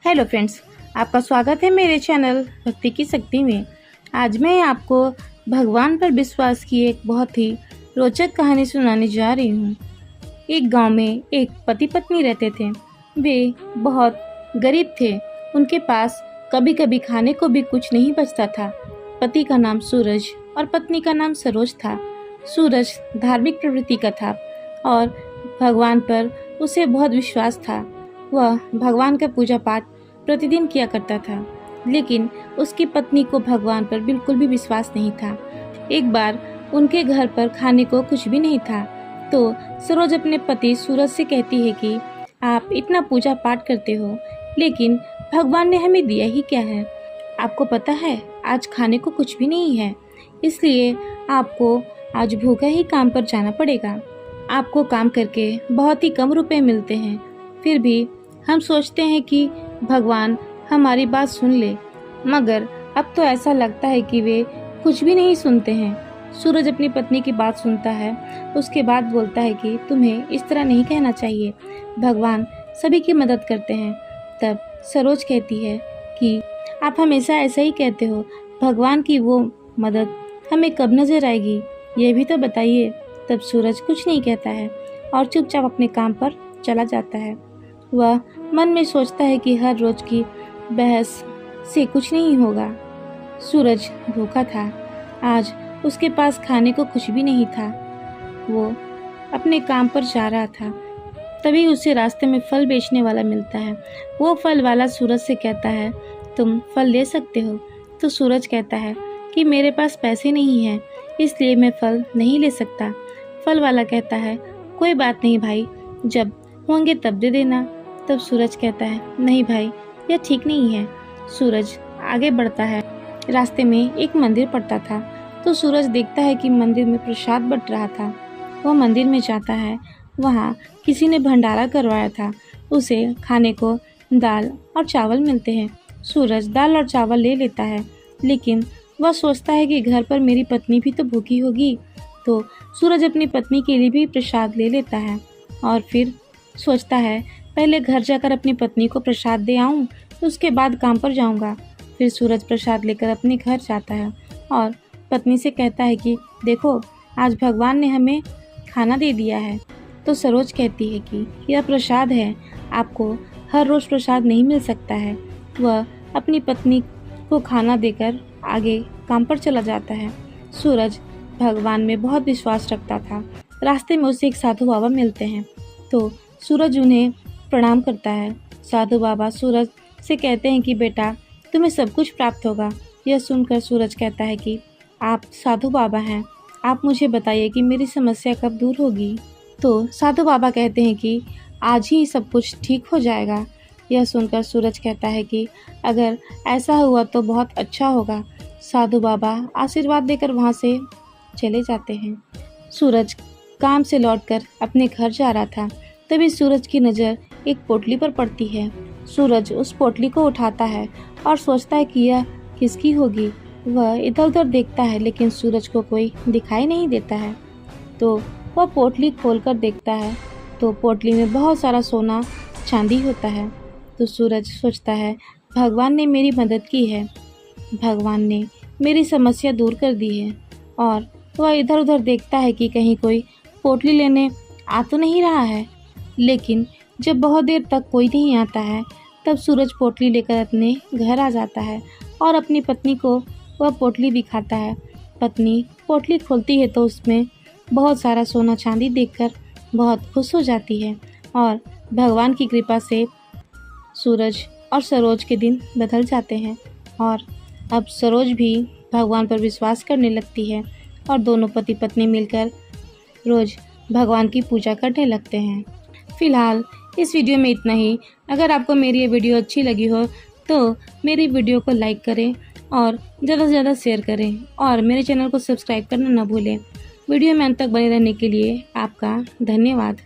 Hello friends, आपका स्वागत है मेरे चैनल भक्ति की शक्ति में। आज मैं आपको भगवान पर विश्वास की एक बहुत ही रोचक कहानी सुनाने जा रही हूँ। एक गांव में एक पति पत्नी रहते थे। वे बहुत गरीब थे। उनके पास कभी कभी खाने को भी कुछ नहीं बचता था। पति का नाम सूरज और पत्नी का नाम सरोज था। सूरज धार्मिक प्रवृत्ति का था और भगवान पर उसे बहुत विश्वास था। वह भगवान का पूजा पाठ प्रतिदिन किया करता था, लेकिन उसकी पत्नी को भगवान पर बिल्कुल भी विश्वास नहीं था। एक बार उनके घर पर खाने को कुछ भी नहीं था, तो सरोज अपने पति सूरज से कहती है कि आप इतना पूजा पाठ करते हो, लेकिन भगवान ने हमें दिया ही क्या है। आपको पता है आज खाने को कुछ भी नहीं है, इसलिए आपको आज भूखा ही काम पर जाना पड़ेगा। आपको काम करके बहुत ही कम रुपए मिलते हैं, फिर भी हम सोचते हैं कि भगवान हमारी बात सुन ले, मगर अब तो ऐसा लगता है कि वे कुछ भी नहीं सुनते हैं। सूरज अपनी पत्नी की बात सुनता है, उसके बाद बोलता है कि तुम्हें इस तरह नहीं कहना चाहिए, भगवान सभी की मदद करते हैं। तब सरोज कहती है कि आप हमेशा ऐसा ही कहते हो, भगवान की वो मदद हमें कब नजर आएगी, ये भी तो बताइए। तब सूरज कुछ नहीं कहता है और चुपचाप अपने काम पर चला जाता है। वह मन में सोचता है कि हर रोज की बहस से कुछ नहीं होगा। सूरज भूखा था, आज उसके पास खाने को कुछ भी नहीं था। वो अपने काम पर जा रहा था, तभी उसे रास्ते में फल बेचने वाला मिलता है। वो फल वाला सूरज से कहता है, तुम फल ले सकते हो। तो सूरज कहता है कि मेरे पास पैसे नहीं हैं, इसलिए मैं फल नहीं ले सकता। फल वाला कहता है, कोई बात नहीं भाई, जब होंगे तब दे देना। तब सूरज कहता है, नहीं भाई, यह ठीक नहीं है। सूरज आगे बढ़ता है। रास्ते में एक मंदिर पड़ता था, तो सूरज देखता है कि मंदिर में प्रसाद बंट रहा था। वह मंदिर में जाता है, वहाँ किसी ने भंडारा करवाया था। उसे खाने को दाल और चावल मिलते हैं। सूरज दाल और चावल ले लेता है, लेकिन वह सोचता है कि घर पर मेरी पत्नी भी तो भूखी होगी। तो सूरज अपनी पत्नी के लिए भी प्रसाद ले लेता है और फिर सोचता है पहले घर जाकर अपनी पत्नी को प्रसाद दे आऊं, उसके बाद काम पर जाऊंगा। फिर सूरज प्रसाद लेकर अपने घर जाता है और पत्नी से कहता है कि देखो, आज भगवान ने हमें खाना दे दिया है। तो सरोज कहती है कि यह प्रसाद है, आपको हर रोज प्रसाद नहीं मिल सकता है। वह अपनी पत्नी को खाना देकर आगे काम पर चला जाता है। सूरज भगवान में बहुत विश्वास रखता था। रास्ते में उसे एक साधु बाबा मिलते हैं, तो सूरज उन्हें प्रणाम करता है। साधु बाबा सूरज से कहते हैं कि बेटा, तुम्हें सब कुछ प्राप्त होगा। यह सुनकर सूरज कहता है कि आप साधु बाबा हैं, आप मुझे बताइए कि मेरी समस्या कब दूर होगी। तो साधु बाबा कहते हैं कि आज ही सब कुछ ठीक हो जाएगा। यह सुनकर सूरज कहता है कि अगर ऐसा हुआ तो बहुत अच्छा होगा। साधु बाबा आशीर्वाद देकर वहाँ से चले जाते हैं। सूरज काम से लौटकर अपने घर जा रहा था, तभी सूरज की नज़र एक पोटली पर पड़ती है। सूरज उस पोटली को उठाता है और सोचता है कि यह किसकी होगी। वह इधर उधर देखता है, लेकिन सूरज को कोई दिखाई नहीं देता है। तो वह पोटली खोलकर देखता है, तो पोटली में बहुत सारा सोना चांदी होता है। तो सूरज सोचता है, भगवान ने मेरी मदद की है, भगवान ने मेरी समस्या दूर कर दी है। और वह इधर उधर देखता है कि कहीं कोई पोटली लेने आ तो नहीं रहा है, लेकिन जब बहुत देर तक कोई नहीं आता है, तब सूरज पोटली लेकर अपने घर आ जाता है और अपनी पत्नी को वह पोटली दिखाता है। पत्नी पोटली खोलती है तो उसमें बहुत सारा सोना चांदी देखकर बहुत खुश हो जाती है और भगवान की कृपा से सूरज और सरोज के दिन बदल जाते हैं और अब सरोज भी भगवान पर विश्वास करने लगती है और दोनों पति पत्नी मिलकर रोज भगवान की पूजा करने लगते हैं। फिलहाल इस वीडियो में इतना ही। अगर आपको मेरी ये वीडियो अच्छी लगी हो तो मेरी वीडियो को लाइक करें और ज़्यादा से ज़्यादा शेयर करें और मेरे चैनल को सब्सक्राइब करना न भूलें। वीडियो में अंत तक बने रहने के लिए आपका धन्यवाद।